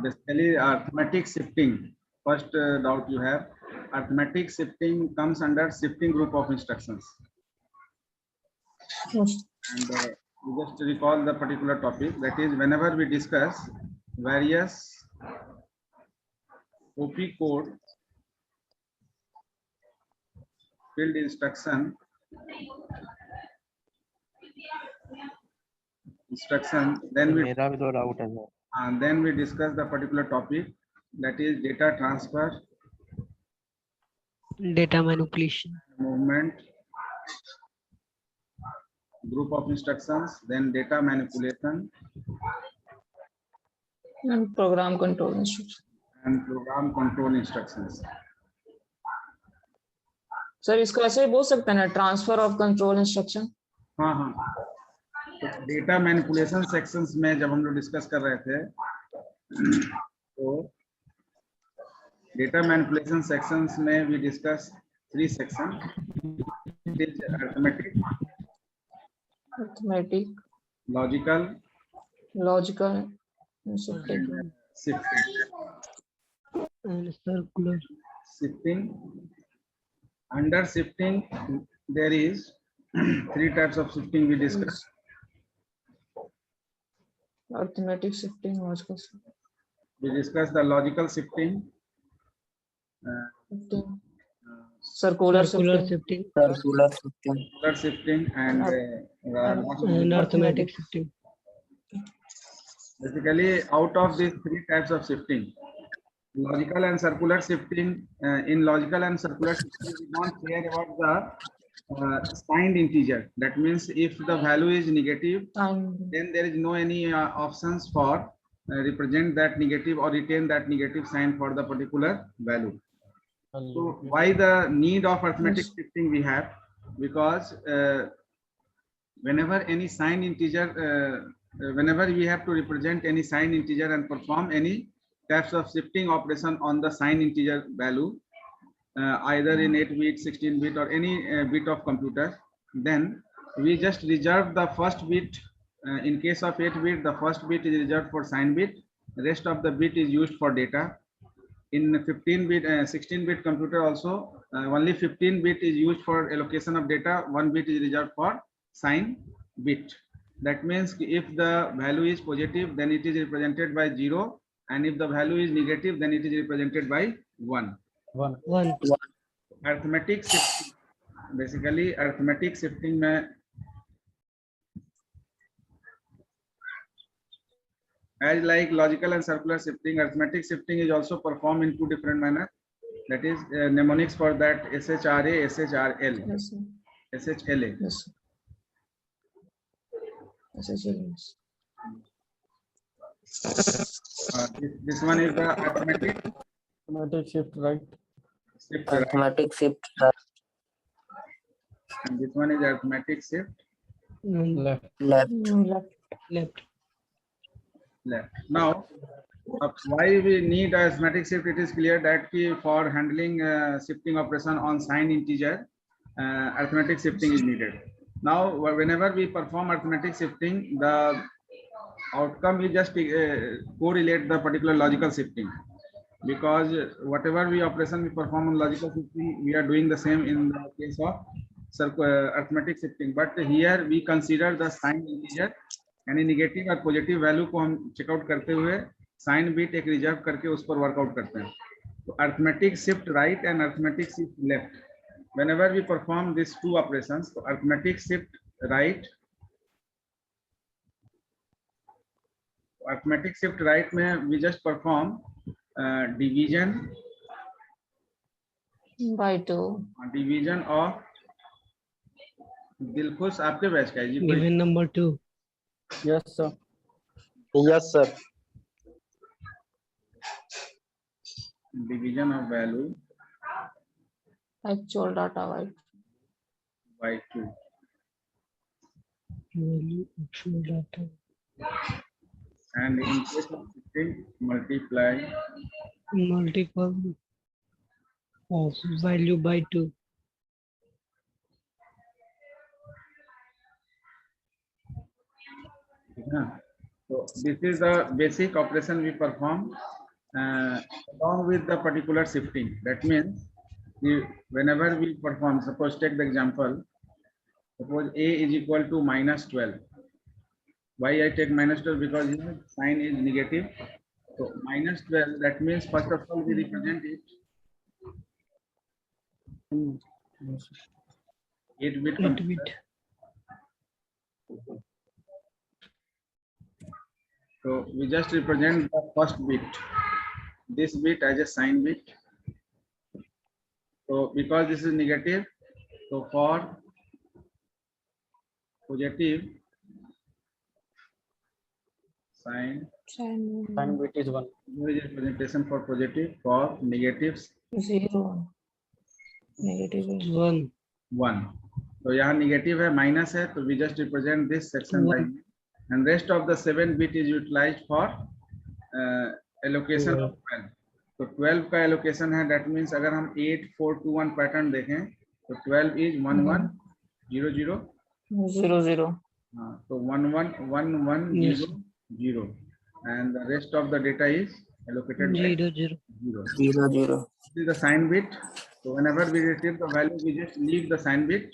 Basically, arithmetic shifting. First doubt you have. Arithmetic shifting comes under shifting group of instructions. Yes. And we just recall the particular topic. That is, whenever we discuss various OP code field instruction, then we मेरा भी तो doubt है sir. and then we discuss the particular topic, that is data transfer, data manipulation, movement, group of instructions, then data manipulation And program control instruction. and program control instructions. Sir इसको ऐसे ही बोल सकते हैं ना, transfer of control instruction. हाँ हाँ, तो data manipulation sections में जब हम लोग डिस्कस कर रहे थे, तो डेटा मैनिपुलेशन सेक्शंस में we discuss 3 section. It is arithmetic, logical, logical and circular. shifting. Under shifting, there is 3 types of shifting we discussed. Arithmetic shifting, logical We discussed the logical shifting, shifting, circular Circular shifting, shifting circular shifting, and and arithmetic shifting. basically out of these 3 types of shifting, logical and circular shifting, in logical and circular shifting, we don't care about the signed integer. That means if the value is negative, then there is no any options for represent that negative or retain that negative sign for the particular value. So why the need of arithmetic shifting we have? Because whenever any signed integer, whenever we have to represent any signed integer and perform any types of shifting operation on the signed integer value, either in 8-bit, 16-bit or any bit of computer, then we just reserve the first bit. In case of 8-bit, the first bit is reserved for signed bit, the rest of the bit is used for data. In 15-bit, 16-bit computer also, only 15-bit is used for allocation of data, 1 bit is reserved for signed bit. That means if the value is positive, then it is represented by 0, and if the value is negative, then it is represented by 1. One. Arithmetic shifting, basically arithmetic shifting में as like logical and circular shifting, arithmetic shifting is also performed in 2 different manner. That is mnemonics for that SHRA, SHRL, SHLA. Yes. Yes. This one is the arithmetic shift right. shift right, Arithmetic shift right, and this one is arithmetic shift Left. left, Left. left. Now, why we need arithmetic shift? It is clear that for handling shifting operation on signed integer, arithmetic shifting is needed. Now, whenever we perform arithmetic shifting, the outcome we just correlate the particular logical shifting, because whatever we operation we perform on logical shifting, we are doing the same in the case of arithmetic shifting. But here we consider the signed integer, यानी negative और positive value को हम checkout करते हुए sign bit एक reserve करके उस पर वर्कआउट करते हैं. तो arithmetic shift right and arithmetic shift left, whenever we perform this 2 operations, तो arithmetic shift right, arithmetic shift right में we just perform division by 2. Division of Dilkhush. आपके बैच का है जी? Given number 2. Yes sir. yes sir, division of value Actual data by 2. Value actual data. And in case of shifting, multiply Multiple of value by 2. ठीक है ना. So this is the basic operation we perform along with the particular shifting. That means whenever we perform, suppose take the example, suppose A is equal to -12. Why I take -12? Because here sign is negative. So -12, that means first of all we represent it 8-bit 8-bit. So we just represent the first bit, this bit as a sign bit. So because this is negative, so for positive sign Sign bit is 1. there is representation for positive, for negatives 0 negative 1. 1. तो यहाँ negative है, minus है, तो we just represent this section by One. and rest of the 7 bit is utilized for allocation of 12. तो 12 का allocation है, that means अगर हम 8 4 2 1 पैटर्न देखें तो 12 is 1 1 0 0 0 0 हाँ, तो 1 1 1 1 Yes. 0 0 and the rest of the data is allocated by 0 0. 0. 0 0. This is the sign bit. So whenever we retrieve the value, we just leave the sign bit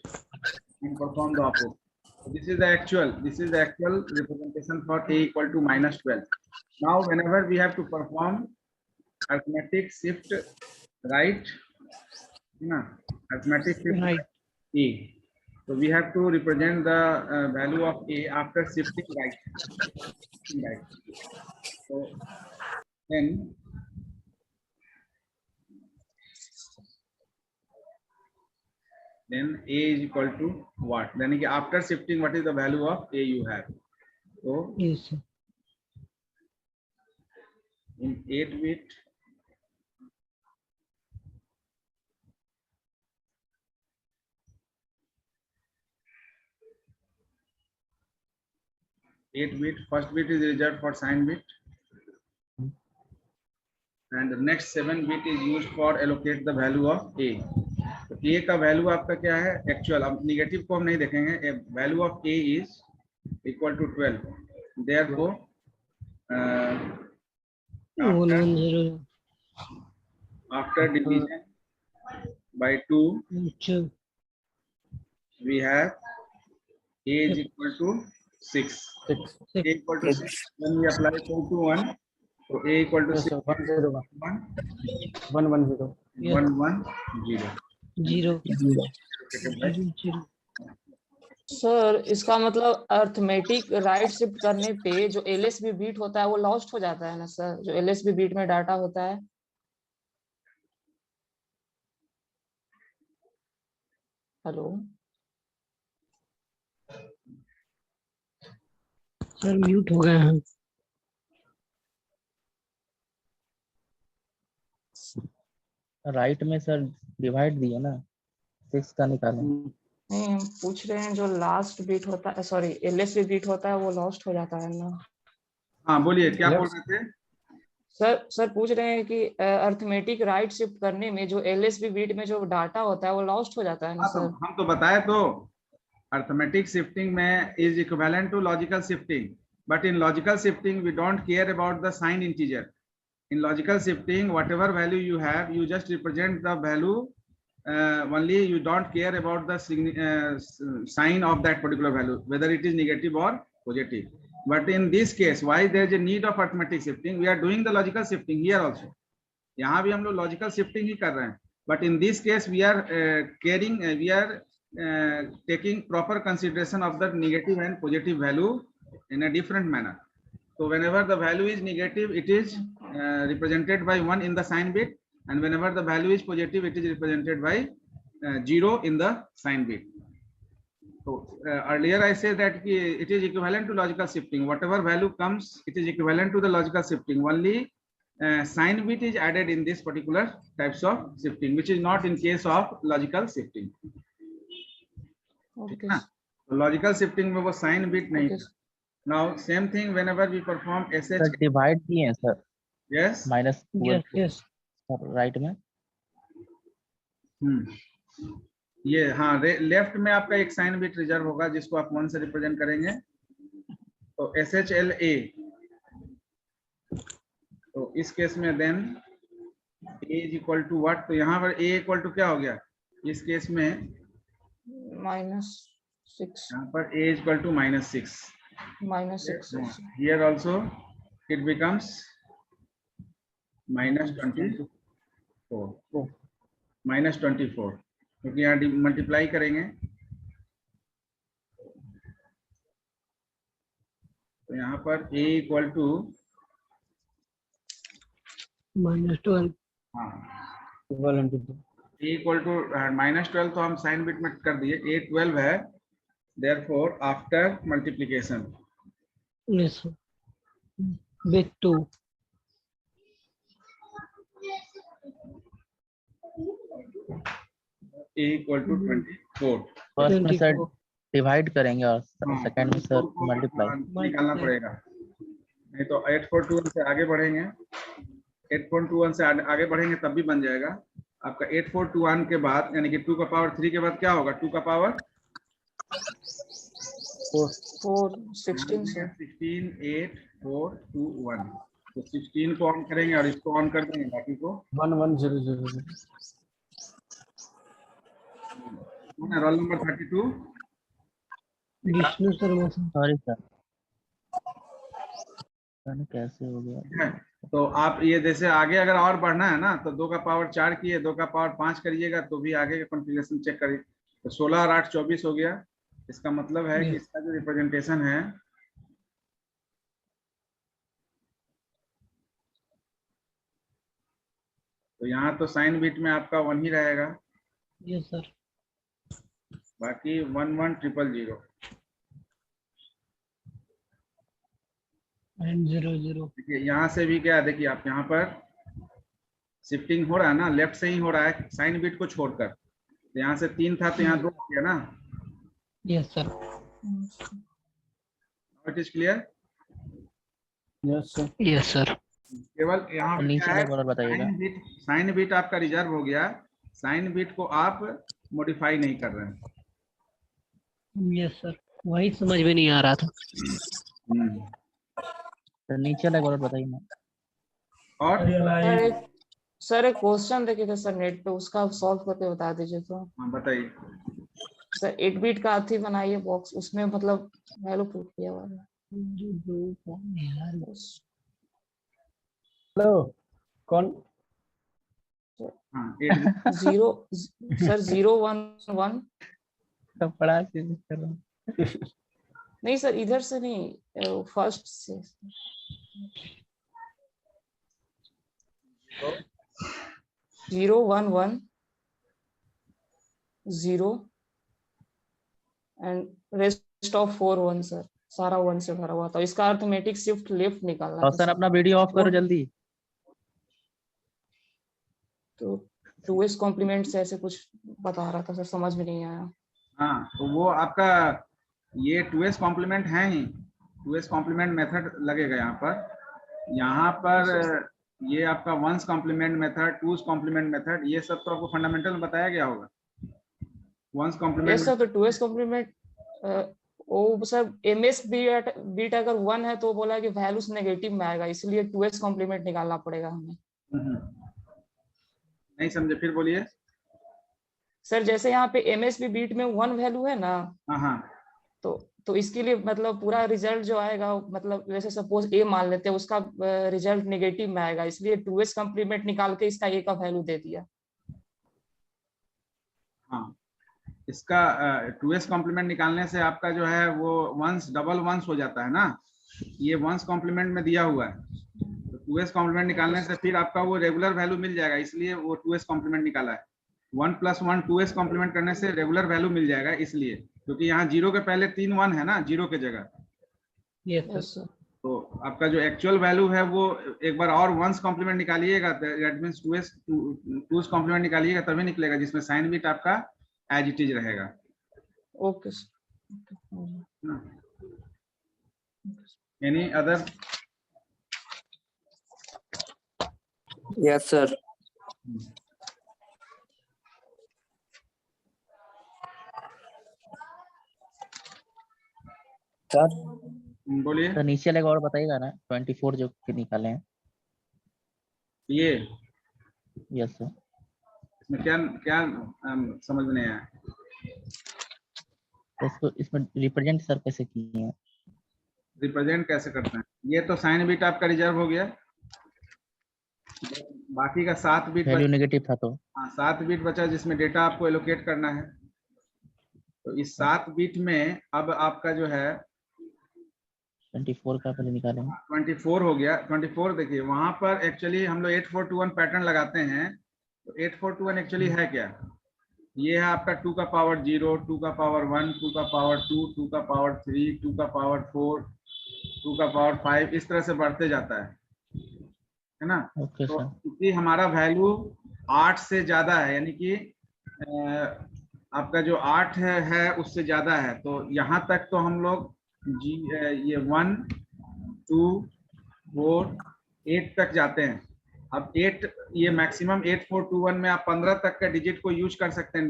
and perform the opposite. So this is the actual representation for A equal to -12. Now whenever we have to perform arithmetic shift right, arithmetic shift Right. A. So we have to represent the value of A after shifting right. So then A is equal to what? Then after shifting, what is the value of A you have? So Yes, sir. in 8-bit, first bit is reserved for sign bit, and the next 7 bit is used for allocate the value of A. तो A का value आपका क्या है actual, अब negative को हम नहीं देखेंगे, value of A is equal to 12, therefore 1 1 0. after division by 2 Sure. we have A is equal to 6. 6. A equal to 6 when we apply 4 to 1, so A equal to Yes, 6 sir. 1 0 1 1 1 0. 1 1 0. 0 Okay, 0 0. Sir इसका मतलब arithmetic right shift करने पे जो LSB beat होता है वो lost हो जाता है ना सर, जो एलएसबी बीट में डाटा होता है। हेलो सर म्यूट हो गए हैं। राइट में सर डिवाइड दिए ना, 6 का निकालें। नहीं, हम पूछ रहे हैं जो लास्ट बीट होता है, सॉरी एलएसबी बीट होता है वो लॉस्ट हो जाता है ना। हाँ बोलिए क्या बोल रहे थे? सर पूछ रहे हैं कि अर्थमेटिक राइट शिफ्ट करने में जो एलएसबी बीट में जो डाटा होता है वो लॉस्ट हो जाता है ना हाँ, तो सर। हम तो बताए तो अर्थमेटिक शिफ्टिंग में is equivalent to logical shifting, but in logical shifting we don't care about the sign integer. In logical shifting, whatever value you have, you just represent the value only. You don't care about the sign of that particular value, whether it is negative or positive. But in this case, why there is a need of arithmetic shifting? We are doing the logical shifting here also. यहाँ भी हम लोग logical shifting ही कर रहे हैं. But in this case, we are taking proper consideration of the negative and positive value in a different manner. So whenever the value is negative, it is represented by 1 in the sign bit, and whenever the value is positive, it is represented by 0 in the sign bit. So earlier I said that it is equivalent to logical shifting. Whatever value comes, it is equivalent to the logical shifting. Only sign bit is added in this particular types of shifting, which is not in case of logical shifting. Okay. So logical shifting में वो sign bit नहीं है. Now same thing whenever we perform SH. Sir divide किए हैं sir, Yes. Minus Yes, yes. Right में। ये हाँ left में आपका एक साइन बिट रिजर्व होगा जिसको आप 1 से रिप्रेजेंट करेंगे. तो SHLA इस केस में then a is equal to what, तो यहाँ पर a इक्वल टू क्या हो गया इस केस में, -6 यहाँ पर a is equal to -6, -6 here also it becomes -24, -24, क्योंकि यहाँ मल्टीप्लाई करेंगे तो यहाँ पर a इक्वल टू -12 हाँ 12 into 2. a इक्वल टू -12 तो हम साइन बिट में कर दिए, a 12 है, therefore after multiplication yes sir with 2 a equal to 24, first में सर 24 डिवाइड करेंगे और हाँ, सेकंड में सर मल्टीप्लाई। निकालना पड़ेगा, नहीं तो 842 से आगे बढ़ेंगे, 8.21 से आगे बढ़ेंगे तब भी बन जाएगा आपका। 8421 के बाद यानी कि 2 का पावर 3 के बाद क्या होगा, 2 का पावर 4 16 सर 16 8 4 2 1, तो 16 को ऑन करेंगे और इसको ऑन कर देंगे, बाकी को 1 1 0 0 0. Roll number 32 Vishnu Sharma sir sorry sir, पता नहीं कैसे हो गया। ठीक है, तो आप ये जैसे आगे अगर और बढ़ना है ना तो 2 का पावर 4 किए, 2 का पावर 5 करिएगा तो भी आगे का कॉन्फ़िगरेशन चेक करिए, तो 16 और 8 24 हो गया। इसका मतलब है कि Yes. इसका जो रिप्रेजेंटेशन है तो यहाँ तो साइन बिट में आपका 1 ही रहेगा, yes sir बाकी 1 1 0 0 and 0 0 देखिए यहाँ से भी क्या है, देखिए आप यहाँ पर शिफ्टिंग हो रहा है ना, लेफ्ट से ही हो रहा है साइन बिट को छोड़कर, तो यहाँ से 3 था तो यहाँ 2 हो गया ना, yes sir it is clear. Yes sir. yes sir केवल यहाँ तो पे नीचे क्या है, एक बार बताइएगा। साइन बिट आपका रिजर्व हो गया, साइन बिट को आप मॉडिफाई नहीं कर रहे हैं। yes sir वही समझ में नहीं आ रहा था तो नीचे एक बार बताइए ना। और सर एक क्वेश्चन देखे थे सर नेट पे, उसका आप सॉल्व करके बता दीजिए तो। हाँ, बताइए। सर 8 बिट का हाथी बनाइए बॉक्स, उसमें मतलब वैल्यू पुट किया हुआ है। हेलो कौन? हाँ 8 बिट 0 सर 0 1 1 सब पढ़ा के कर रहा हूँ। नहीं सर इधर से नहीं, फर्स्ट से 0 1 1 0 एंड रेस्ट ऑफ 4 1 सर, सारा 1 से भरा हुआ था, इसका अर्थमेटिक शिफ्ट लेफ्ट निकालना और था सर अपना वीडियो ऑफ करो जल्दी। तो 2s कॉम्प्लीमेंट से ऐसे कुछ बता रहा था सर, समझ में नहीं आया। हाँ तो वो आपका ये 2s कॉम्प्लीमेंट है ही, 2s कॉम्प्लीमेंट मेथड लगेगा यहाँ पर ये आपका 1s complement method, 2s complement method, ये सब तो आपको फंडामेंटल में बताया गया होगा। 1s यस कॉम्प्लीमेंट सर, तो 2s कॉम्प्लीमेंट वो सर ms बीट अगर 1 है तो बोला कि वैल्यूज नेगेटिव में आएगा, इसलिए 2s कॉम्प्लीमेंट निकालना पड़ेगा हमें। नहीं समझे, फिर बोलिए। सर जैसे यहाँ पे MSB बीट में 1 वैल्यू है ना, हाँ हाँ तो इसके लिए मतलब पूरा रिजल्ट जो आएगा, मतलब जैसे सपोज A मान लेते हैं, उसका रिजल्ट नेगेटिव में आएगा, इसलिए 2s कॉम्प्लीमेंट निकाल के इसका A का वैल्यू दे दिया। हाँ, इसका 2s कॉम्प्लीमेंट निकालने से आपका जो है वो वंस डबल वंस हो जाता है ना, ये वंस कॉम्प्लीमेंट में दिया हुआ है, तो 2s कॉम्प्लीमेंट निकालने से फिर आपका वो रेगुलर वैल्यू मिल जाएगा, इसलिए वो 2s कॉम्प्लीमेंट निकाला है। 1 + 1 2s कॉम्प्लीमेंट करने से रेगुलर वैल्यू मिल जाएगा, इसलिए क्योंकि यहाँ 0 के पहले 3 1 है ना, 0 के जगह, yes sir यस सर, तो आपका जो एक्चुअल वैल्यू है वो एक बार और वंस कॉम्प्लीमेंट निकालिएगा, दैट मींस 2s कॉम्प्लीमेंट निकालिएगा तभी निकलेगा, जिसमें साइन बिट आपका एज इट इज रहेगा। Okay sir. Any other? Yes, sir. Sir, बोलिए। तो नीचे एक और बताइएगा ना 24 जो कि निकाले हैं। ये यस सर। इसमें क्या क्या समझ में नहीं आया? इसको इसमें रिप्रेजेंट सर कैसे किए हैं? रिप्रेजेंट कैसे करते हैं? ये तो साइन बिट आपका रिजर्व हो गया, बाकी का 7 बिट वैल्यू नेगेटिव था तो हाँ 7 बिट बचा जिसमें डेटा आपको एलोकेट करना है। तो इस 7 बिट में अब आपका जो है 24 का पहले निकालेंगे। 24 हो गया। 24 देखिए वहां पर एक्चुअली हम लोग 8421 पैटर्न लगाते हैं। तो 8421 एक्चुअली है क्या? ये है आपका 2 का पावर 0, 2 का पावर 1, 2 का पावर 2, 2 का पावर 3, 2 का पावर 4, 2 का पावर 5, इस तरह से बढ़ते जाता है ना। ओके तो सर। क्योंकि हमारा वैल्यू 8 से ज्यादा है, यानी कि आपका जो 8 है उससे ज्यादा है, तो यहाँ तक तो हम लोग ये 1 2 4 8 तक जाते हैं। अब 8 ये मैक्सिमम 8421 में आप 15 तक का डिजिट को यूज कर सकते हैं,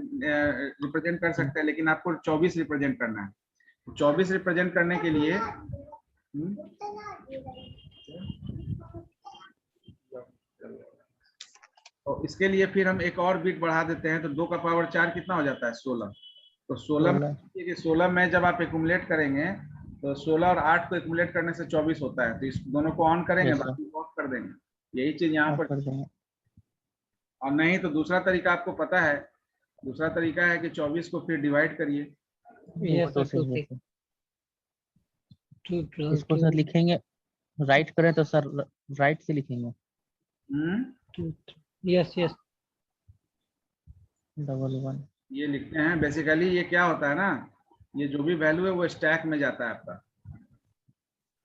रिप्रेजेंट कर सकते हैं, लेकिन आपको 24 रिप्रेजेंट करना है। 24 रिप्रेजेंट करने के लिए तो इसके लिए फिर हम एक और बिट बढ़ा देते हैं, तो 2 का पावर 4 कितना हो जाता है? 16। तो 16 में जब आप एक्यूमुलेट करेंगे तो 16 और 8 को एक्यूमुलेट करने से 24 होता है। तो इस दोनों को ऑन करेंगे, Yes, sir. बाकी ऑफ कर देंगे। यही चीज यहाँ ऑफ पर। कर देंगे। और नहीं तो दूसरा तरीका आपको पता है, दूसरा तरीका है कि 24 को फिर डिवाइड करिए। यस तो सर, सही है सर। 2 इसको सर लिखेंगे, राइट करें तो सर राइट से लिखेंगे। यस यस 11 ये लिखते हैं बेसिकली। ये क्या होता है ना, ये जो भी वैल्यू है वो स्टैक में जाता है आपका,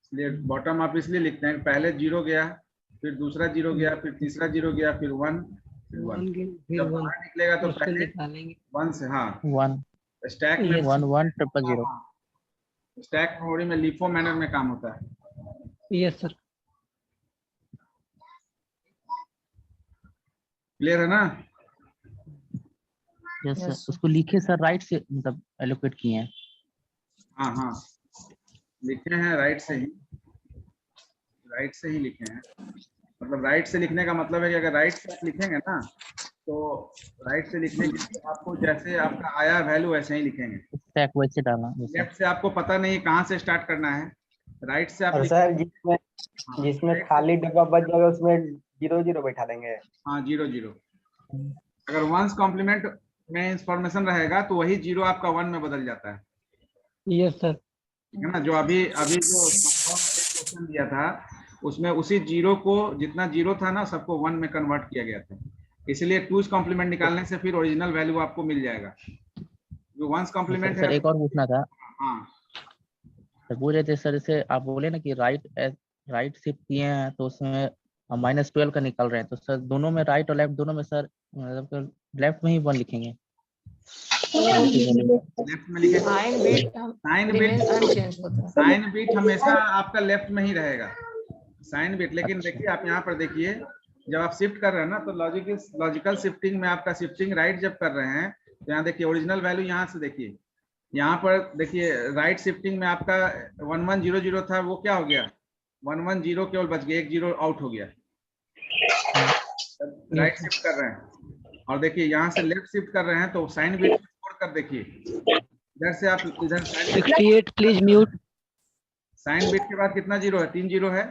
इसलिए बॉटम आप इसलिए लिखते हैं पहले 0 गया, फिर दूसरा 0 गया, फिर तीसरा 0 गया, फिर 1, फिर 1। फिर जब 1 बाहर निकलेगा तो उसको पहले निकालेंगे। 1 से, हाँ 1 स्टैक में 1 1 ट्रिपल 0। स्टैक मेमोरी में लिफो मैनर में काम होता है। Yes sir. क्लियर है ना? Yes Yes, sir. sir. उसको लिखे सर राइट से, मतलब एलोकेट किए हैं। हाँ हाँ लिखे हैं राइट से ही, राइट से ही लिखे हैं। मतलब राइट से लिखने का मतलब है कि अगर राइट से आप लिखेंगे ना, तो राइट से लिखने के लिए आपको जैसे आपका आया वैल्यू वैसे ही लिखेंगे। स्टैक वैसे डालना। Yes sir. लेफ्ट से आपको पता नहीं कहाँ से स्टार्ट करना है, राइट से आप और लिखेंगे। सर जिसमें खाली डब्बा बच जाएगा उसमें 0 0 बैठा देंगे। हाँ 0 0। अगर वंस कॉम्प्लीमेंट में इंफॉर्मेशन रहेगा तो वही 0 आपका 1 में बदल जाता है। Yes sir. ठीक है ना? जो अभी अभी जो क्वेश्चन दिया था उसमें उसी 0 को, जितना 0 था ना, सबको 1 में कन्वर्ट किया गया था। इसलिए 2's कॉम्प्लीमेंट निकालने से फिर ओरिजिनल वैल्यू आपको मिल जाएगा। जो वंस कॉम्प्लीमेंट सर है। एक और पूछना था। हाँ सर बोल रहे थे सर, जैसे आप बोले ना कि राइट शिफ्ट किए हैं तो उसमें -12 का निकल रहे हैं, तो सर दोनों में राइट और लेफ्ट दोनों में सर मतलब लेफ्ट में ही 1 लिखेंगे। लेफ्ट में लिखे। साइन बिट हम साइन बिट रिमेन अनचेंज होता है। साइन बिट हमेशा आपका लेफ्ट में ही रहेगा, साइन बिट। लेकिन अच्छा। देखिए आप यहाँ पर देखिए, जब आप शिफ्ट कर रहे हैं ना, तो लॉजिकल शिफ्टिंग में आपका शिफ्टिंग राइट जब कर रहे हैं, तो यहाँ देखिए ओरिजिनल वैल्यू यहाँ से देखिए, यहाँ पर देखिए राइट शिफ्टिंग में आपका 1100 था, वो क्या हो गया 110 केवल बच गया, 1 0 आउट हो गया। राइट शिफ्ट कर रहे हैं और देखिए यहाँ से लेफ्ट शिफ्ट कर रहे हैं, तो साइन बिट छोड़कर देखिए इधर से आप इधर 68 प्लीज म्यूट। साइन बिट के बाद कितना 0 है? 3 0 है,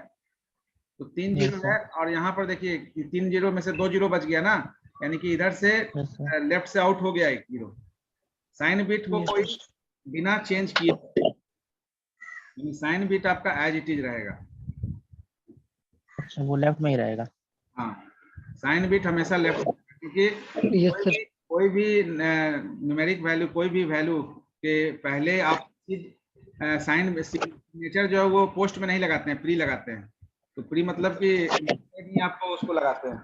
तो 3 Yes, 0 sir. है। और यहाँ पर देखिए 3 0 में से 2 0 बच गया ना, यानी कि इधर से Yes, sir. लेफ्ट से आउट हो गया 1 0। साइन बिट को कोई बिना चेंज किए, यानी साइन बिट आपका एज इट इज रहेगा। अच्छा वो लेफ्ट में ही रहेगा। हाँ साइन बिट हमेशा लेफ्ट, क्योंकि यस सर। कोई भी न्यूमेरिक वैल्यू, कोई भी वैल्यू के पहले आप साइन सिग्नेचर जो है वो पोस्ट में नहीं लगाते हैं, प्री लगाते हैं। तो प्री मतलब कि नहीं, आपको उसको लगाते हैं।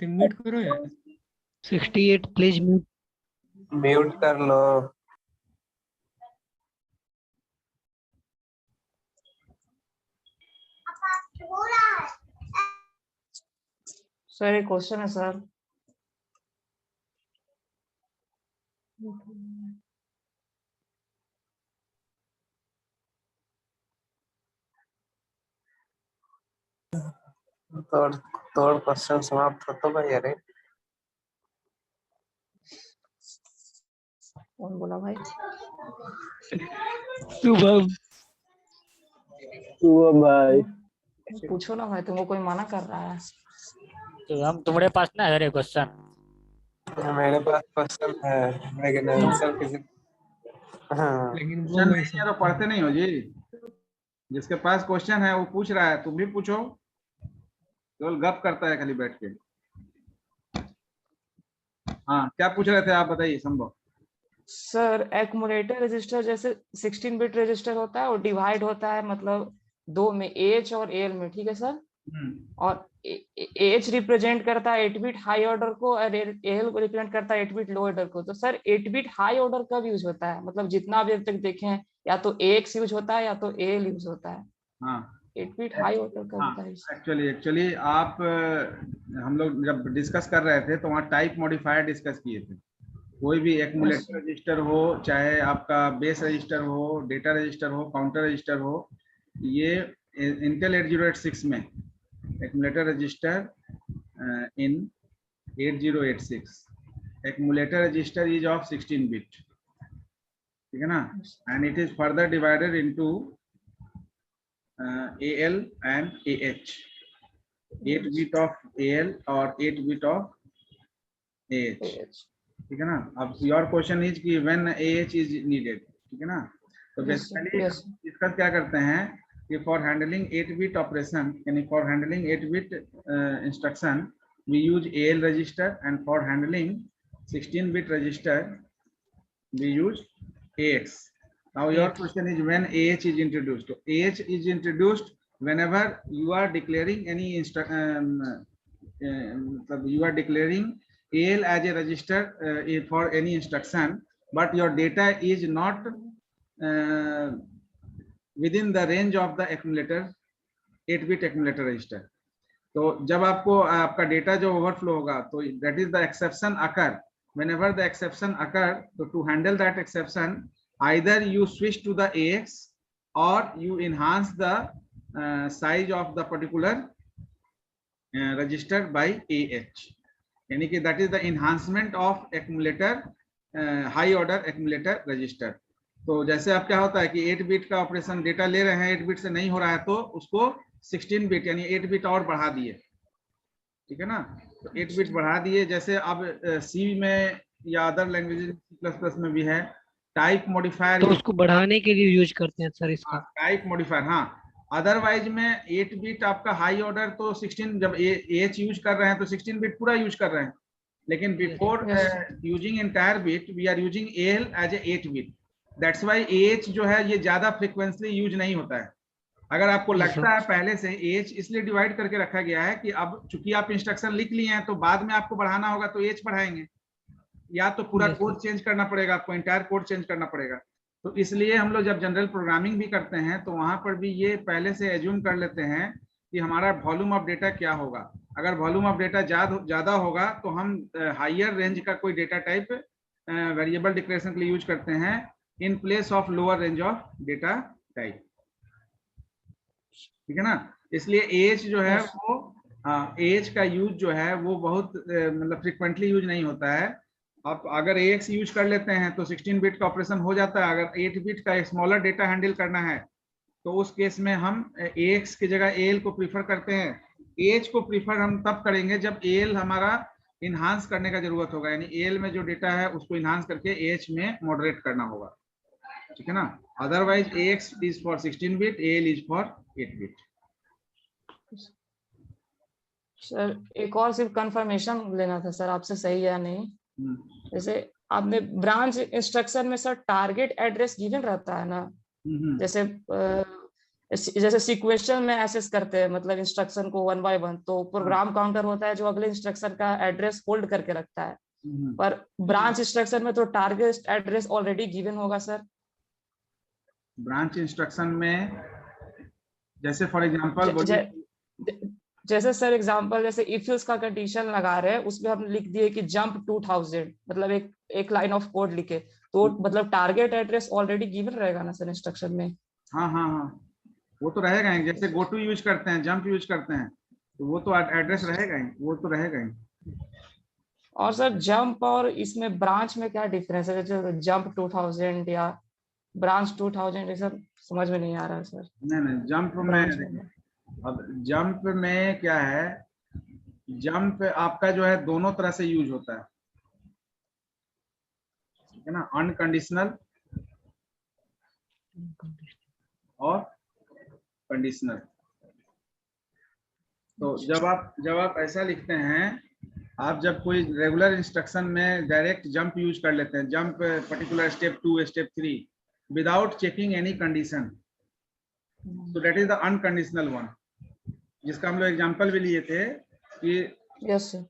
म्यूट करो यार। 68 प्लीज म्यूट। म्यूट कर लो। सर एक क्वेश्चन है सर। थर्ड क्वेश्चन समाप्त होता है यार। कौन बोला भाई? शुभम। भाई पूछो ना भाई, तुमको कोई मना कर रहा है? तो हम तुम्हारे पास ना है क्वेश्चन। मेरे पास क्वेश्चन है लेकिन आंसर किसी। हाँ लेकिन वो क्वेश्चन नहीं वैसे है तो पढ़ते नहीं हो जी। जिसके पास क्वेश्चन है वो पूछ रहा है, तुम भी पूछो। केवल गप करता है खाली बैठ के। हाँ, क्या पूछ रहे थे आप, बताइए संभव। सर एक्यूमुलेटर रजिस्टर जैसे 16 बिट रजिस्टर होता है और डिवाइड होता है मतलब दो में, एच और एल में, ठीक है सर। और एच रिप्रेजेंट करता है 8 बिट हाई ऑर्डर को और एल को रिप्रेजेंट करता है 8 बिट लो ऑर्डर को। तो सर 8 बिट हाई ऑर्डर कब यूज होता है? मतलब जितना अभी तक देखें, या तो एक्स यूज होता है या तो एल यूज होता है। हाँ 8 बिट हाई ऑर्डर कब हाँ, होता है? एक्चुअली आप हम लोग जब डिस्कस कर रहे थे तो वहाँ टाइप मॉडिफायर डिस्कस किए थे। कोई भी एक्यूमुलेटर रजिस्टर हो, चाहे आपका बेस रजिस्टर हो, डेटा रजिस्टर हो, काउंटर रजिस्टर हो, ये इंटेल 8086 में accumulator register in 8086 accumulator register is of 16 bit, ठीक है ना, and it is further divided into AL and AH, 8 bit of AL और 8 bit of AH, ठीक है ना। अब योर क्वेश्चन इज कि व्हेन AH इज नीडेड, ठीक है ना। तो बेसिकली इसका क्या करते हैं कि फॉर हैंडलिंग 8 बिट ऑपरेशन, यानी for handling 8 bit instruction we use AL register, and for handling 16 bit register we use AX. Now your question is when AH is introduced. So AH is introduced whenever you are declaring any you are declaring AL as a register for any instruction, but your data is not within the range of the accumulator 8 bit accumulator register. तो जब आपको आपका data जो overflow होगा तो that is the exception occur. Whenever the exception occur, so to handle that exception, either you switch to the AX or you enhance the size of the particular register by AH. यानी कि that is the enhancement of accumulator high order accumulator register. तो जैसे आप क्या होता है कि 8 bit का ऑपरेशन डेटा ले रहे हैं, 8 बिट से नहीं हो रहा है तो उसको 16 बिट यानी 8 बिट और बढ़ा दिए, ठीक है ना। तो 8 बिट बढ़ा दिए। जैसे अब सी में या अदर लैंग्वेज C++ में भी है टाइप मॉडिफायर, तो उसको बढ़ाने के लिए यूज करते हैं सर इसका। टाइप मॉडिफायर, हाँ। अदरवाइज में 8 बिट आपका हाई ऑर्डर तो 16, जब AH यूज कर रहे हैं तो 16 बिट पूरा यूज कर रहे हैं, लेकिन before using entire bit we are using AL as a 8 bit. That's why AH जो है ये ज्यादा फ्रीक्वेंटली यूज नहीं होता है। अगर आपको लगता है पहले से AH इसलिए डिवाइड करके रखा गया है कि अब चूंकि आप इंस्ट्रक्शन लिख लिए हैं तो बाद में आपको बढ़ाना होगा तो AH बढ़ाएंगे, या तो पूरा कोड चेंज करना पड़ेगा, आपको एंटायर कोड चेंज करना पड़ेगा। तो इसलिए हम लोग जब जनरल प्रोग्रामिंग भी करते हैं तो वहां पर भी ये पहले से एज्यूम कर लेते हैं कि हमारा वॉल्यूम ऑफ डेटा क्या होगा। अगर वॉल्यूम ऑफ डेटा ज्यादा होगा तो हम हायर रेंज का कोई डेटा टाइप वेरिएबल डिक्लेरेशन के लिए यूज करते हैं in place of lower range of data type, ठीक है ना। इसलिए AH जो है वो AH का यूज जो है वो बहुत मतलब फ्रिक्वेंटली यूज नहीं होता है। आप अगर AX यूज कर लेते हैं तो 16 बिट का ऑपरेशन हो जाता है। अगर 8 बिट का स्मॉलर डेटा हैंडल करना है तो उस केस में हम AX की जगह AL को प्रीफर करते हैं। AH को प्रीफर हम तब करेंगे जब AL हमारा इनहांस करने का जरूरत होगा, यानी AL में जो डेटा है उसको इनहांस करके AH में मॉडरेट करना होगा, ठीक है ना। Otherwise AX is for 16 bit, AL is for 8 bit. Sir एक और सिर्फ कंफर्मेशन लेना था सर आपसे, सही या नहीं। जैसे आपने ब्रांच इंस्ट्रक्शन में सर टारगेट एड्रेस गिवन रहता है ना, जैसे जैसे सीक्वेंशियल में एक्सेस करते हैं मतलब इंस्ट्रक्शन को 1 by 1, तो प्रोग्राम काउंटर होता है जो अगले इंस्ट्रक्शन का एड्रेस होल्ड करके रखता है, पर ब्रांच इंस्ट्रक्शन में तो टारगेट एड्रेस ऑलरेडी गिवन होगा सर। ब्रांच इंस्ट्रक्शन में जैसे फॉर एग्जांपल जैसे सर एग्जांपल जैसे इफ एल्स का कंडीशन लगा रहे हैं उसमें हम लिख दिए कि जंप 2000, मतलब एक लाइन ऑफ कोड लिखे, तो मतलब टारगेट एड्रेस ऑलरेडी गिवन रहेगा ना सर इंस्ट्रक्शन में। हाँ हाँ हाँ, वो तो रहेगा। जैसे गो टू यूज करते हैं, जंप यूज करते हैं, तो वो तो एड्रेस रहेगा ही, वो तो रहेगा ही। और सर जंप और इसमें ब्रांच में क्या डिफरेंस है? जैसे जंप 2000 या ब्रांच 2000, ये सब समझ में नहीं आ रहा है सर। नहीं जंप ब्रांच में, में अब जंप में क्या है, जंप आपका जो है दोनों तरह से यूज होता है, ठीक है ना, अनकंडीशनल और कंडीशनल। तो जब आप ऐसा लिखते हैं, आप जब कोई रेगुलर इंस्ट्रक्शन में डायरेक्ट जंप यूज कर लेते हैं, jump particular step 2 step 3 without checking any condition, तो that is the unconditional one, जिसका हम लोग एग्जांपल भी लिए थे कि यस सर।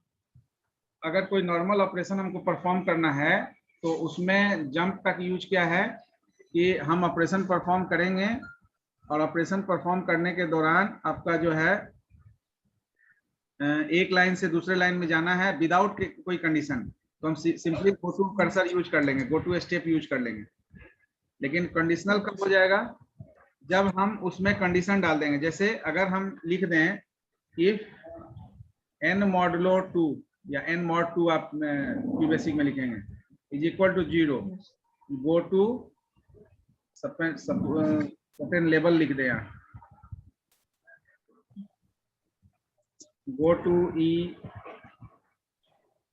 अगर कोई नॉर्मल ऑपरेशन हमको परफॉर्म करना है तो उसमें जंप का यूज क्या है कि हम ऑपरेशन परफॉर्म करेंगे और ऑपरेशन परफॉर्म करने के दौरान आपका जो है एक लाइन से दूसरे लाइन में जाना है विदाउट कोई कंडीशन, तो हम simply go to cursor use कर लेंगे, गो टू स्टेप यूज कर लेंगे। लेकिन कंडीशनल कब हो जाएगा, जब हम उसमें कंडीशन डाल देंगे। जैसे अगर हम लिख दें इफ n मॉडुलो 2 या n mod 2 आप बेसिक में लिखेंगे is equal to 0, go to certain level लिख दें यहाँ, go to e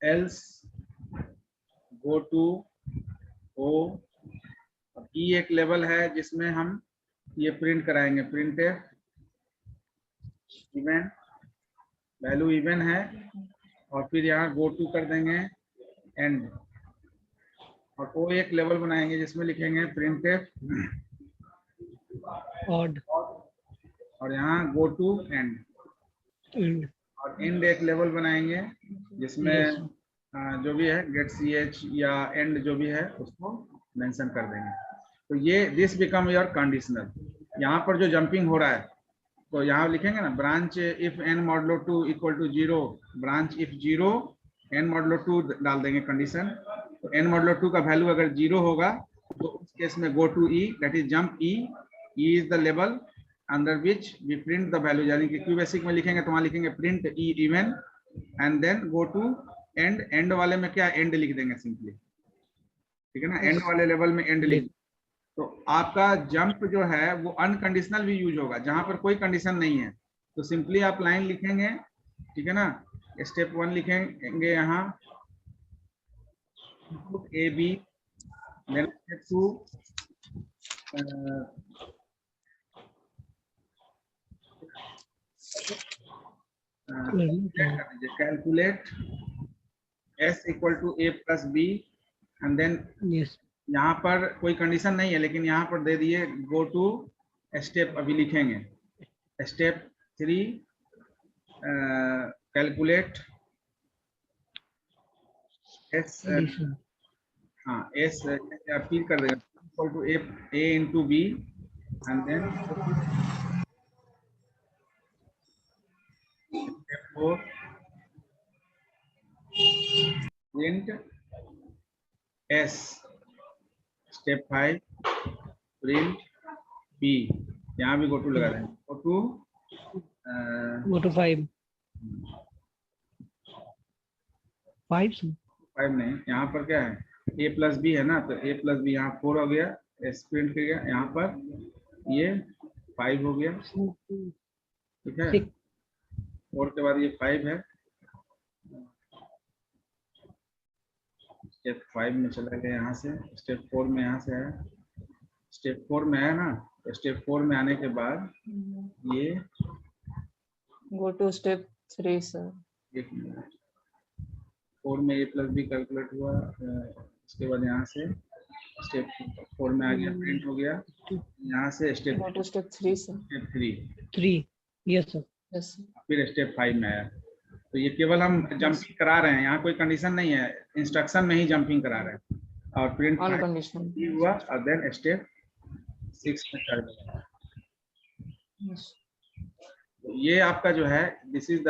else go to o। अब e एक लेवल है जिसमें हम ये प्रिंट कराएंगे, प्रिंट इवन वैल्यू इवन है, और फिर यहाँ go to कर देंगे एंड, और o एक लेवल बनाएंगे जिसमें लिखेंगे प्रिंट odd और यहाँ go to एंड, and और एंड एक लेवल बनाएंगे जिसमें yes, जो भी है गेट ch या एंड जो भी है उसको मेंशन कर देंगे। तो ये दिस बिकम योर कंडीशनल। यहाँ पर जो जंपिंग हो रहा है तो यहाँ लिखेंगे ना branch if n modulo 2 equal to 0, branch if 0 n modulo 2 डाल देंगे कंडीशन। तो n मॉडुलो 2 का वैल्यू अगर 0 होगा तो उस केस में go to e, that is jump e, e is the level under which we print the value, यानी कि क्यू बेसिक में लिखेंगे तो वहां लिखेंगे print e even and then go to end, end वाले में क्या एंड लिख देंगे सिंपली, ठीक है ना, एंड वाले लेवल में एंड लिख। तो आपका जंप जो है वो अनकंडीशनल भी यूज होगा जहां पर कोई कंडीशन नहीं है, तो सिंपली आप लाइन लिखेंगे, ठीक है ना, स्टेप 1 लिखेंगे यहाँ A B, then step 2 calculate s equal to a plus B, and then yes, यहाँ पर कोई कंडीशन नहीं है लेकिन यहाँ पर दे दिए गो टू स्टेप, अभी लिखेंगे स्टेप 3 कैलकुलेट s, addition, हाँ s फिर कर देगा equal to a into B, and then step 4 print s, step 5 print b, यहाँ भी गो टू लगा देंगे, go to go to 5 sir. 5 नहीं, यहाँ पर क्या है a प्लस बी है ना, तो a प्लस बी यहाँ 4 हो गया, s प्रिंट कर गया, यहाँ पर ये 5 हो गया, ठीक है, 4 के बाद ये 5 है, स्टेप 5 में चला गया यहाँ से, स्टेप 4 में यहाँ से है, स्टेप 4 में है ना, तो स्टेप 4 में आने के बाद ये गो टू स्टेप 3 सर। एक मिनट, 4 में a प्लस बी कैलकुलेट हुआ, उसके बाद यहाँ से स्टेप 4 में आ गया, प्रिंट हो गया, यहाँ से step go to step 3 sir. Step 3, 3 yes sir. Yes फिर स्टेप 5 में आया। तो ये केवल हम जंपिंग करा रहे हैं, यहाँ कोई कंडीशन नहीं है, इंस्ट्रक्शन में ही जंपिंग करा रहे हैं, और प्रिंट अनकंडीशनल हुआ और देन स्टेप 6 में कर दिया। तो ये आपका जो है this is the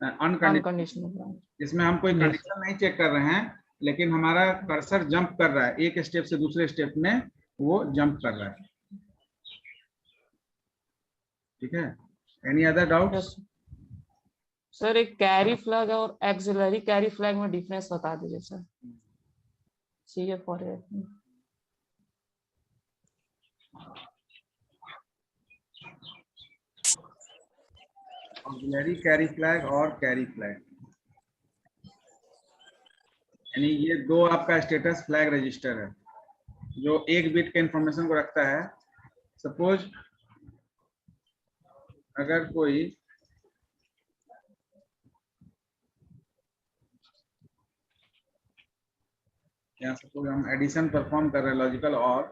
unconditional, unconditional. जिसमें हम कोई कंडीशन नहीं चेक कर रहे हैं लेकिन हमारा कर्सर जंप कर रहा है, एक स्टेप से दूसरे स्टेप में वो जंप कर रहा है, ठीक है। Any other doubt? सर एक कैरी फ्लैग और एक्सिलरी कैरी फ्लैग में डिफरेंस बता दीजिए सर। CF और AF। ऑक्सिलरी कैरी फ्लैग और कैरी फ्लैग, यानी ये दो आपका स्टेटस फ्लैग रजिस्टर है जो एक बिट के इंफॉर्मेशन को रखता है। सपोज अगर कोई यहाँ सपोज हम एडिशन परफॉर्म कर रहे हैं लॉजिकल और,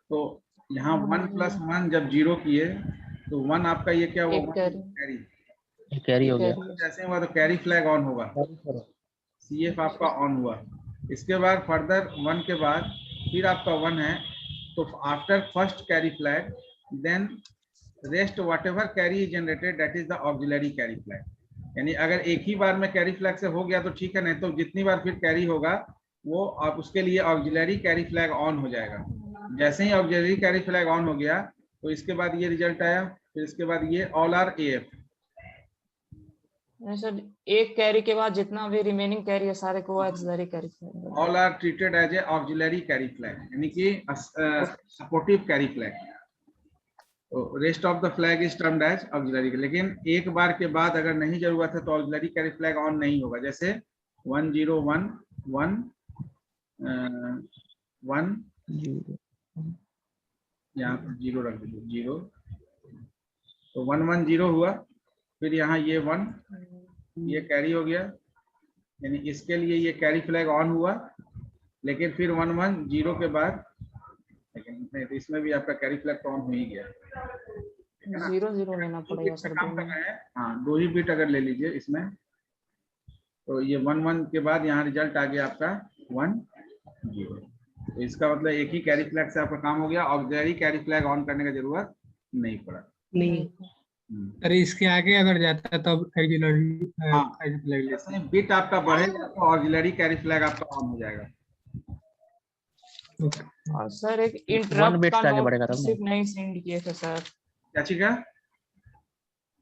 तो यहाँ 1 + 1 जब 0 किए तो 1 आपका ये क्या हुआ, एक कैरी कैरी। कैरी हो गया। जैसे हुआ तो कैरी फ्लैग ऑन होगा, CF आपका ऑन हुआ। इसके बाद फर्दर 1 के बाद फिर आपका 1 है, तो after first carry flag then rest whatever carry is generated that is the auxiliary carry flag. यानी अगर एक ही बार में कैरी फ्लैग से हो गया तो ठीक है, नहीं तो जितनी बार फिर कैरी होगा वो आप उसके लिए ऑक्सिलरी कैरी फ्लैग ऑन हो जाएगा। जैसे ही ऑक्सिलरी कैरी फ्लैग ऑन हो गया तो इसके बाद ये रिजल्ट आया, फिर इसके बाद ये ऑल आर AF। सर एक कैरी के बाद जितना भी रिमेनिंग कैरी है सारे को auxiliary carry flag. All are treated as a auxiliary carry flag, यानी कि सपोर्टिव कैरी फ्लैग। तो rest of the flag is termed as auxiliary. लेकिन एक बार के बाद अगर नहीं जरूरत है तो ऑक्सिलरी कैरी फ्लैग ऑन नहीं होगा। जैसे 1 0 1 1 1 यहाँ पर 0 रख दीजिए 0, तो 1 1 0 हुआ, फिर यहाँ ये 1 ये कैरी हो गया, यानी इसके लिए ये कैरी फ्लैग ऑन हुआ। लेकिन फिर 1 1 0 के बाद, लेकिन नहीं तो इसमें भी आपका कैरी फ्लैग ऑन हो ही गया। 0 0 लेना पड़ेगा सर काम कर दोनों। रहे हैं, हाँ 2 ही बिट अगर ले लीजिए इसमें, तो ये 1 1 के बाद यहाँ रिजल्ट आ गया आपका 1 0। तो इसका मतलब एक ही कैरी फ्लैग से आपका काम हो गया, ऑक्सिलरी कैरी फ्लैग ऑन करने का जरूरत नहीं पड़ा। नहीं। अरे इसके आगे अगर जाता है तब एक्सिलरी हाँ। फ्लैग लेते जैसे बिट आपका बढ़ेगा तो ऑक्सिलरी कैरी फ्लैग आपका ऑन हो जाएगा। हैं। और सर एक 1 इंटरप्ट बिट का से आगे बढ़ेगा नोट तब सिर्फ नहीं सेंड किए थे सर। क्या चीज का?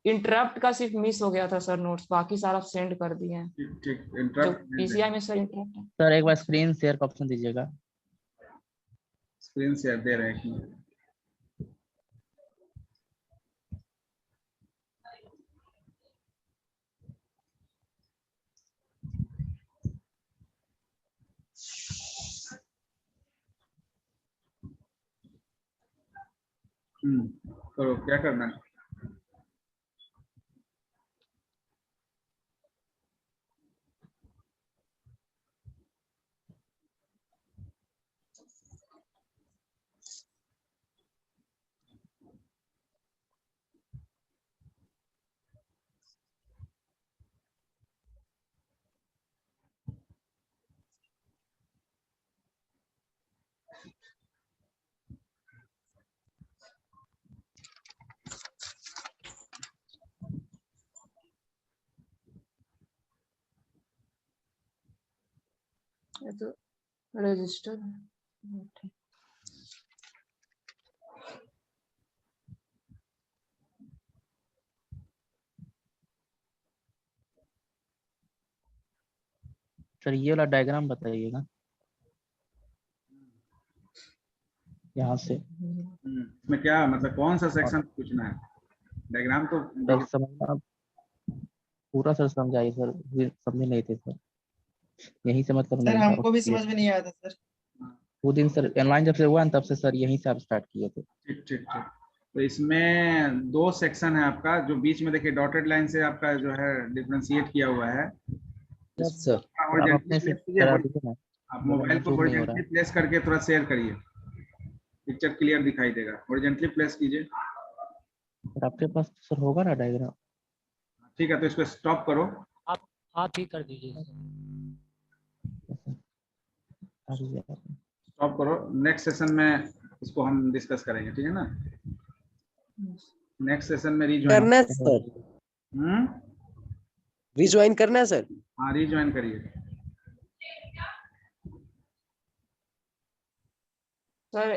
इंटरप्ट का सिर्फ मिस हो गया था सर नोट्स, बाकी सारा सेंड कर दिए हैं। ठीक ठीक, जो इंटरप्ट PCI में सर इंटरप्ट है। सर एक बार स्क्रीन शेयर का ऑप्शन दीजिएगा। स्क्रीन शेयर दे रहे हैं। करो, क्या करना है? ये तो रजिस्टर है। सर ये वाला डायग्राम बताइएगा यहाँ से। इसमें क्या मतलब कौन सा सेक्शन पूछना है? डायग्राम तो सर समझना पूरा सर समझाइए सर, समझे नहीं थे सर, यहीं से मतलब सर नहीं था। हमको भी समझ में नहीं आया था सर। वो दिन सर ऑनलाइन जब से हुआ ना तब से सर यहीं से आप स्टार्ट किए थे। ठीक ठीक ठीक। तो इसमें 2 सेक्शन है आपका, जो बीच में देखिए डॉटेड लाइन से आपका जो है डिफरेंशिएट किया हुआ है। Yes sir. आप अपने से करा दीजिए ना, आप मोबाइल को zoom नहीं हो रहा हॉरिजॉन्टली प्लेस करके थोड़ा शेयर करिए, पिक्चर क्लियर दिखाई देगा। हॉरिजॉन्टली प्लेस कीजिए। सर आपके पास सर होगा ना डायग्राम? ठीक है, तो इसको स्टॉप करो। आप ही कर दीजिए। स्टॉप करो, नेक्स्ट सेशन में इसको हम डिस्कस करेंगे, ठीक है ना? नेक्स्ट सेशन में रीजॉइन करना है सर, रिज्वाइन करना है सर। हाँ रीजॉइन करिए। सर